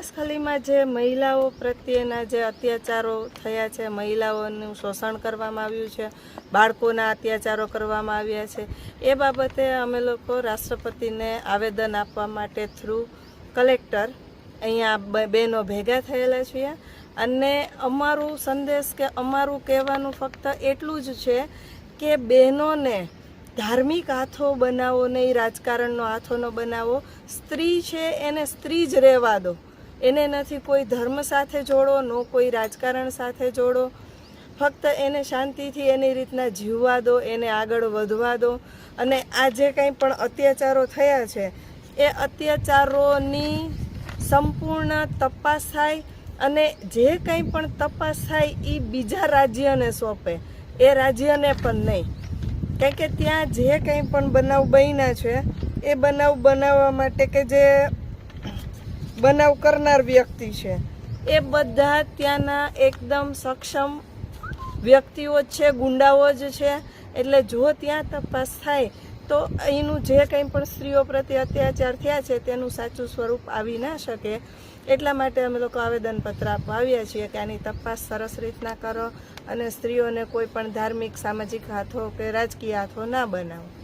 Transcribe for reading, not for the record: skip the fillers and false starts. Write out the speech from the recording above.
બનાસખાલીમાં જે મહિલાઓ પ્રત્યેના જે અત્યાચારો થયા છે, મહિલાઓનું શોષણ કરવામાં આવ્યું છે, બાળકોના અત્યાચારો કરવામાં આવ્યા છે, એ બાબતે અમે લોકો રાષ્ટ્રપતિને આવેદન આપવા માટે થ્રુ કલેક્ટર અહીંયા બહેનો ભેગા થયેલા છીએ અને અમારું સંદેશ કે અમારું કહેવાનું ફક્ત એટલું જ છે કે બહેનોને ધાર્મિક હાથો બનાવો નહીં, રાજકારણનો હાથો ન બનાવો. સ્ત્રી છે એને સ્ત્રી જ રહેવા દો, એને નથી કોઈ ધર્મ સાથે જોડો, ન કોઈ રાજકારણ સાથે જોડો. ફક્ત એને શાંતિથી એની રીતના જીવવા દો, એને આગળ વધવા દો. અને આ જે કંઈ પણ અત્યાચારો થયા છે એ અત્યાચારોની સંપૂર્ણ તપાસ થાય અને જે કંઈ પણ તપાસ થાય એ બીજા રાજ્યને સોંપે, એ રાજ્યને પણ નહીં. કારણ કે ત્યાં જે કંઈ પણ બનાવ બન્યા છે એ બનાવ બનાવવા માટે કે જે બનાવ કરનાર વ્યક્તિ છે એ બધા ત્યાંના એકદમ સક્ષમ વ્યક્તિઓ જ છે, ગુંડાઓ જ છે. એટલે જો ત્યાં તપાસ થાય તો અહીંનું જે કંઈ પણ સ્ત્રીઓ પ્રત્યે અત્યાચાર થયા છે તેનું સાચું સ્વરૂપ આવી ના શકે. એટલા માટે અમે લોકો આવેદનપત્ર આપવા આવ્યા છીએ કે આની તપાસ સરસ રીતના કરો અને સ્ત્રીઓને કોઈ પણ ધાર્મિક સામાજિક હાથો કે રાજકીય હાથો ના બનાવો.